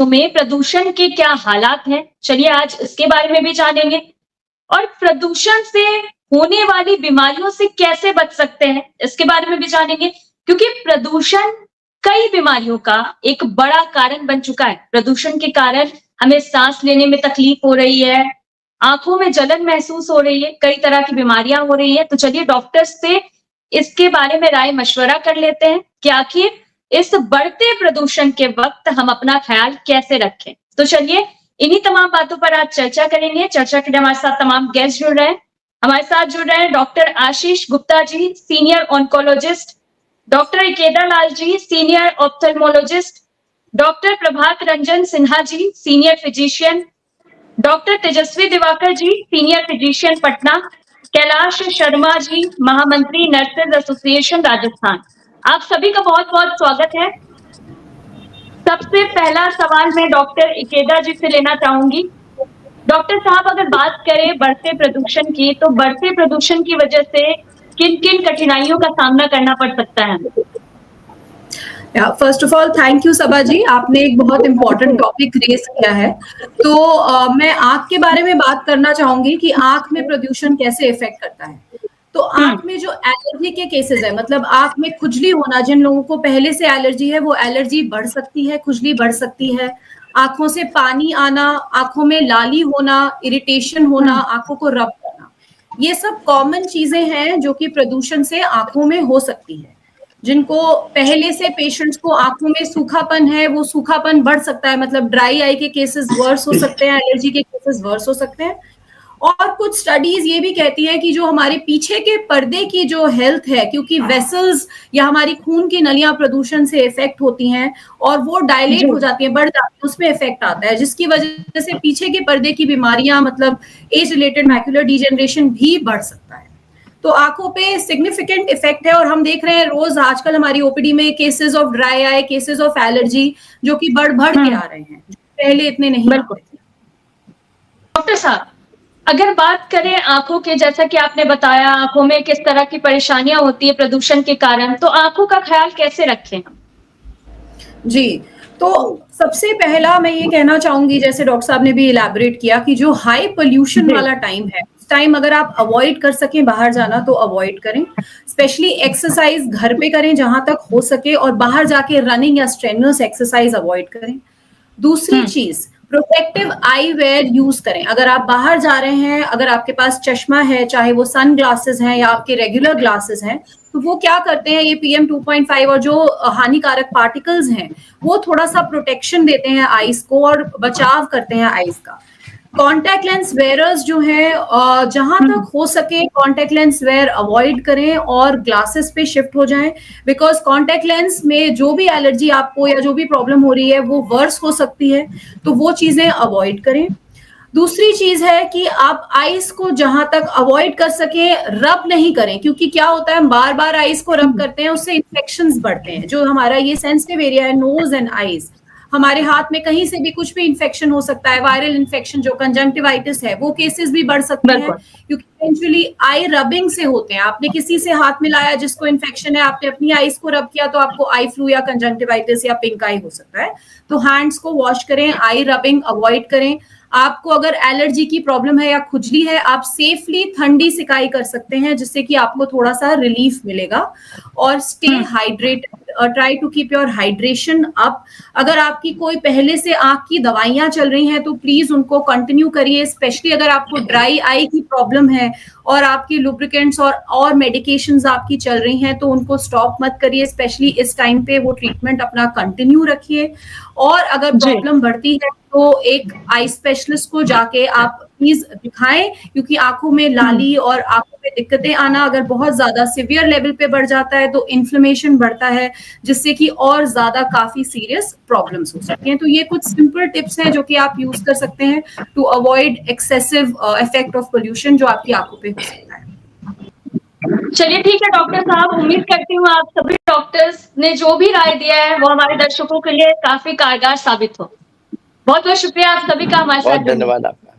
में प्रदूषण के क्या हालात हैं, चलिए आज इसके बारे में भी जानेंगे और प्रदूषण से होने वाली बीमारियों से कैसे बच सकते हैं, इसके बारे में भी जानेंगे क्योंकि प्रदूषण कई बीमारियों का एक बड़ा कारण बन चुका है। प्रदूषण के कारण हमें सांस लेने में तकलीफ हो रही है, आंखों में जलन महसूस हो रही है, कई तरह की बीमारियां हो रही है। तो चलिए डॉक्टर्स से इसके बारे में राय मशवरा कर लेते हैं कि आखिर इस बढ़ते प्रदूषण के वक्त हम अपना ख्याल कैसे रखें। तो चलिए इन्हीं तमाम बातों पर आज चर्चा करेंगे। चर्चा के लिए हमारे साथ तमाम गेस्ट जुड़ रहे हैं। हमारे साथ जुड़ रहे हैं doctor Ashish Gupta ji, senior oncologist, doctor इकेदा Lal ji, senior ophthalmologist, doctor Prabhat Ranjan Sinha ji, senior physician, doctor तेजस्वी दिवाकर जी, सीनियर फिजिशियन पटना, कैलाश शर्मा जी, महामंत्री नर्सेज एसोसिएशन राजस्थान। आप सभी का बहुत बहुत स्वागत है। सबसे पहला सवाल मैं डॉक्टर इकेदा जी से लेना चाहूंगी। डॉक्टर साहब, अगर बात करें बढ़ते प्रदूषण की, तो बढ़ते प्रदूषण की वजह से किन किन कठिनाइयों का सामना करना पड़ सकता है? First of all thank you Saba ji, आपने एक बहुत इंपॉर्टेंट टॉपिक रेज किया है। तो मैं आंख के बारे में बात करना चाहूंगी कि आंख में प्रदूषण कैसे इफेक्ट करता है। तो आंख में जो एलर्जी के केसेस है, मतलब आंख में खुजली होना, जिन लोगों को पहले से एलर्जी है वो एलर्जी बढ़ सकती है, खुजली बढ़ सकती है, आंखों से पानी आना, आंखों में लाली होना, इरिटेशन होना, आंखों को रब करना, ये सब कॉमन चीजें हैं जो कि प्रदूषण से आंखों में हो सकती है। जिनको पहले से पेशेंट्स को आंखों में सूखापन है, वो सूखापन बढ़ सकता है, मतलब ड्राई आई के केसेस वर्स हो सकते हैं, एलर्जी के केसेस वर्स हो सकते हैं। और कुछ स्टडीज ये भी कहती है कि जो हमारे पीछे के पर्दे की जो हेल्थ है, क्योंकि वेसल्स या हमारी खून की नलियां प्रदूषण से इफेक्ट होती हैं और वो डायलेट हो जाती है, बढ़ जाती है, उसमें इफेक्ट आता है, जिसकी वजह से पीछे के पर्दे की बीमारियां, मतलब एज रिलेटेड मैक्युलर डिजेनरेशन भी बढ़ सकता है। तो आंखों पे सिग्निफिकेंट इफेक्ट है और हम देख रहे हैं रोज आजकल हमारी ओपीडी में cases of dry eye, cases of allergy जो कि बढ़ के आ रहे हैं, पहले इतने नहीं आते थे। डॉक्टर साहब, अगर बात करें आंखों के, जैसा कि आपने बताया आंखों में किस तरह की परेशानियां होती है प्रदूषण के कारण, तो आंखों का ख्याल कैसे रखें? जी, तो सबसे पहला मैं ये कहना चाहूंगी, जैसे डॉक्टर साहब ने भी इलैबोरेट किया, कि जो हाई पोल्यूशन वाला टाइम है, टाइम अगर आप अवॉइड कर सकें बाहर जाना तो अवॉइड करें। स्पेशली एक्सरसाइज घर पे करें जहां तक हो सके, और बाहर जाके रनिंग या स्ट्रेनुअस एक्सरसाइज अवॉइड करें। दूसरी चीज, प्रोटेक्टिव आई वेयर यूज करें। अगर आप बाहर जा रहे हैं, अगर आपके पास चश्मा है, चाहे वो सन ग्लासेस हैं या आपके रेगुलर ग्लासेस हैं, तो वो क्या करते हैं, ये PM 2.5 और जो हानिकारक पार्टिकल्स हैं वो थोड़ा सा प्रोटेक्शन देते हैं आईज को और बचाव करते हैं आईज का। कॉन्टैक्ट लेंस वेयरर्स जो है, जहां तक हो सके कॉन्टैक्ट लेंस वेयर अवॉइड करें और ग्लासेस पे शिफ्ट हो जाएं, बिकॉज कॉन्टैक्ट लेंस में जो भी एलर्जी आपको या जो भी प्रॉब्लम हो रही है वो वर्स हो सकती है, तो वो चीजें अवॉइड करें। दूसरी चीज है कि आप आइस को जहां तक अवॉइड कर सके रब नहीं करें, क्योंकि क्या होता है, हम बार बार आइस को रब करते हैं, उससे इन्फेक्शंस बढ़ते हैं। जो हमारा ये सेंसिटिव एरिया है, नोज एंड आईज, हमारे हाथ में कहीं से भी कुछ भी इन्फेक्शन हो सकता है, वायरल इन्फेक्शन जो कंजंक्टिवाइटिस है, वो केसेस भी बढ़ सकते हैं, क्योंकि इवेंचुअली आई रबिंग से होते हैं। आपने किसी से हाथ मिलाया जिसको इन्फेक्शन है, आपने अपनी आईज को रब किया, तो आपको आई फ्लू या कंजंक्टिवाइटिस या पिंक आई हो सकता है। तो हैंड्स को वॉश करें, आई रबिंग अवॉइड करें। आपको अगर एलर्जी की प्रॉब्लम है या खुजली है, आप सेफली ठंडी सिकाई कर सकते हैं, जिससे कि आपको थोड़ा सा रिलीफ मिलेगा। और stay hydrated, try to keep your hydration up. अगर आपकी कोई पहले से आंख की दवाइयां चल रही हैं तो प्लीज उनको कंटिन्यू करिए, स्पेशली अगर आपको ड्राई आई की प्रॉब्लम है और आपकी लुब्रिकेंट्स और मेडिकेशंस आपकी चल रही हैं, तो उनको स्टॉप मत करिए, स्पेशली इस टाइम पे वो ट्रीटमेंट अपना कंटिन्यू रखिए। और अगर प्रॉब्लम बढ़ती है तो एक आई स्पेशलिस्ट को जाके आप प्लीज दिखाएं, क्योंकि आंखों में लाली और आंखों में दिक्कतें आना अगर बहुत ज्यादा सिवियर लेवल पे बढ़ जाता है तो इन्फ्लेमेशन बढ़ता है, जिससे कि और ज्यादा काफी सीरियस प्रॉब्लम्स हो सकती हैं। तो ये कुछ सिंपल टिप्स हैं जो कि आप यूज कर सकते हैं to avoid excessive effect of pollution जो आपकी आंखों पे हो सकता है। चलिए ठीक है डॉक्टर साहब, उम्मीद करती हूँ आप सभी डॉक्टर्स ने जो भी राय दिया है वो हमारे दर्शकों के लिए काफी कारगर साबित हो। बहुत बहुत शुक्रिया आप सभी का हमारे साथ। धन्यवाद आपका।